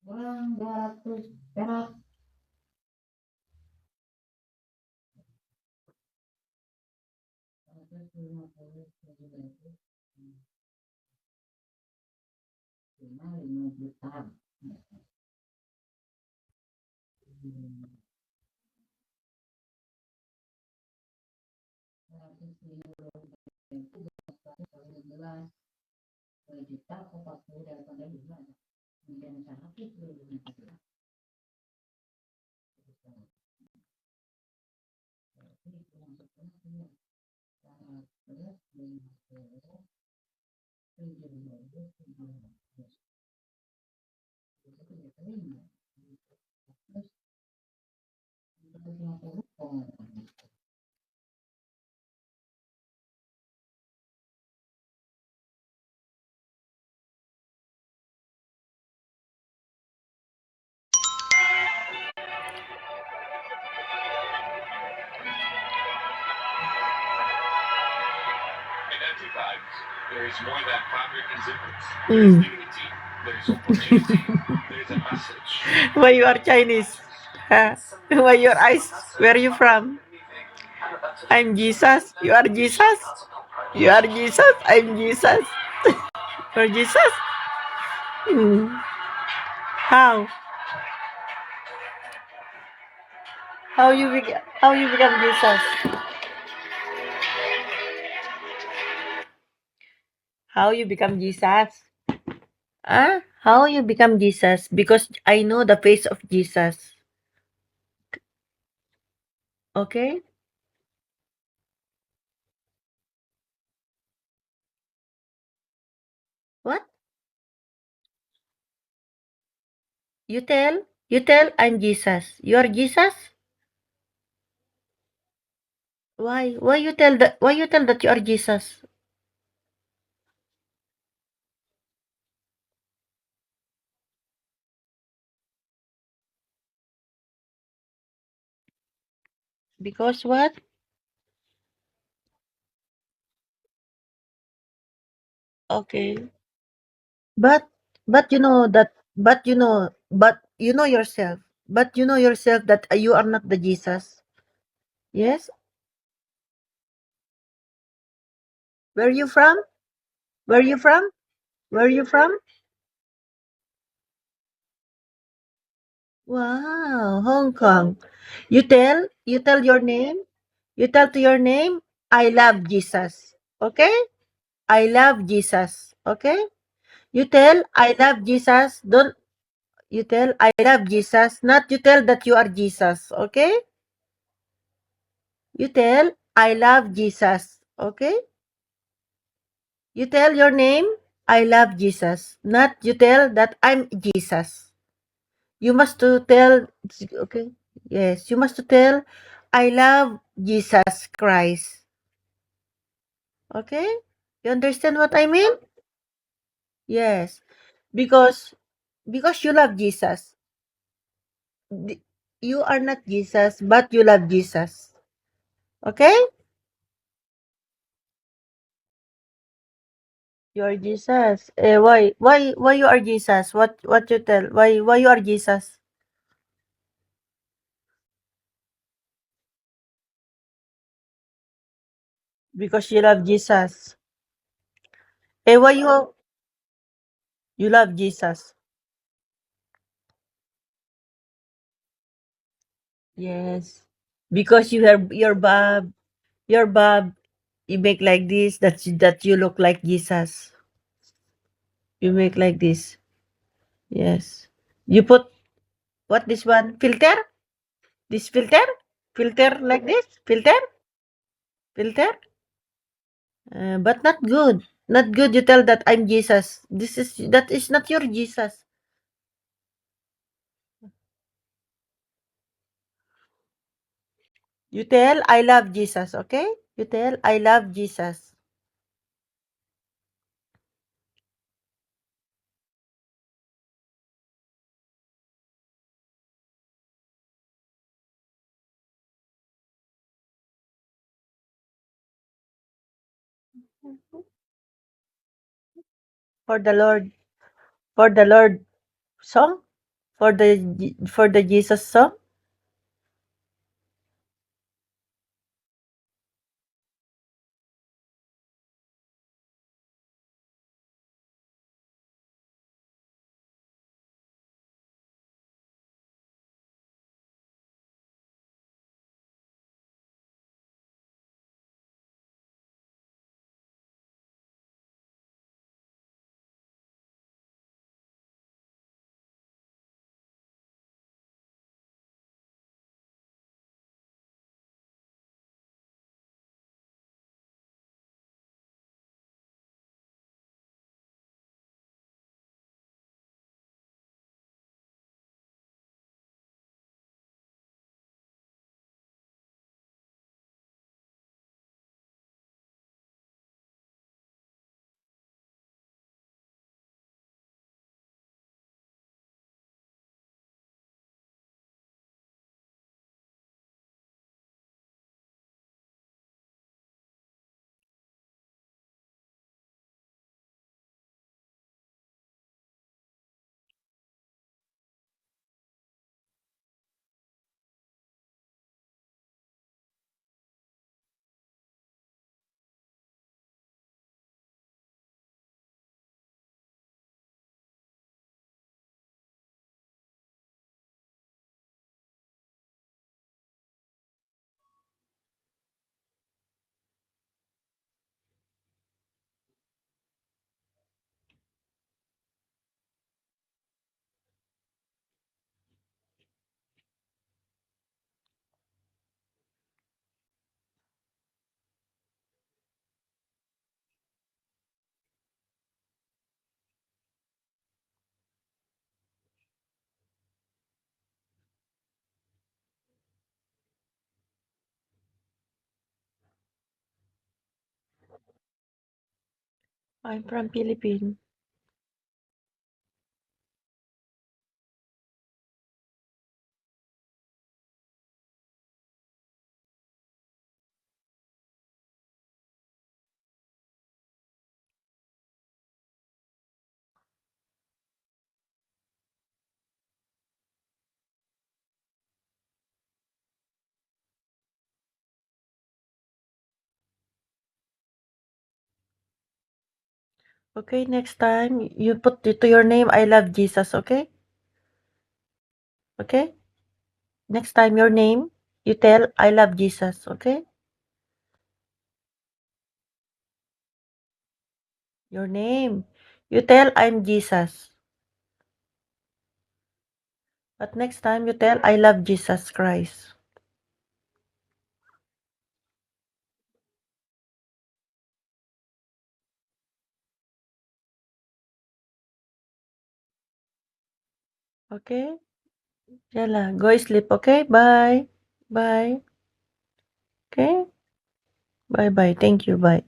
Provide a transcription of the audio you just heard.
Kurang 200 perak. Cuma 5 juta. Juta atau 40 daripada juga. Kemudian sakit dulu. There is more than fabric and zippers. There is dignity. There is opportunity. There is a message. Why you are Chinese? Huh? Why your eyes? Where are you from? I'm Jesus. You are Jesus. You are Jesus. I'm Jesus. You're Jesus. How? How you become Jesus? How you become Jesus? How you become Jesus? Because I know the face of Jesus. Okay? What? You tell I'm Jesus. You are Jesus? Why? Why you tell that you are Jesus? Because what? Okay. But you know yourself. But you know yourself that you are not the Jesus. Yes? Where you from? Where you from? Where you from? Wow, Hong Kong. You tell your name. You tell to your name, I love Jesus. Okay? I love Jesus. Okay? You tell I love Jesus. Don't you tell I love Jesus, not you tell that you are Jesus. Okay? You tell I love Jesus. Okay? You tell your name, I love Jesus, not you tell that I'm Jesus. You must to tell, okay? Yes, you must to tell, I love Jesus Christ. Okay? You understand what I mean? Yes. Because you love Jesus. You are not Jesus, but you love Jesus. Okay? You are Jesus. Why you are Jesus? What you tell? Why you are Jesus? Because you love Jesus. Why you love Jesus? Yes. Because you have your bob, you make like this, that you look like Jesus. You make like this. Yes. You put what this one? Filter? This filter? Filter like this? Filter? Filter? But not good. Not good you tell that I'm Jesus. That is not your Jesus. You tell I love Jesus, okay? You tell I love Jesus. For the Lord. For the Lord song? For the Jesus song? I'm from Philippines. Okay, next time you put to your name, I love Jesus, okay? Okay? Next time your name, you tell, I love Jesus, okay? Your name. You tell, I'm Jesus. But next time you tell, I love Jesus Christ. Okay? Yala, go sleep, okay? Bye. Bye. Okay? Bye-bye. Thank you. Bye.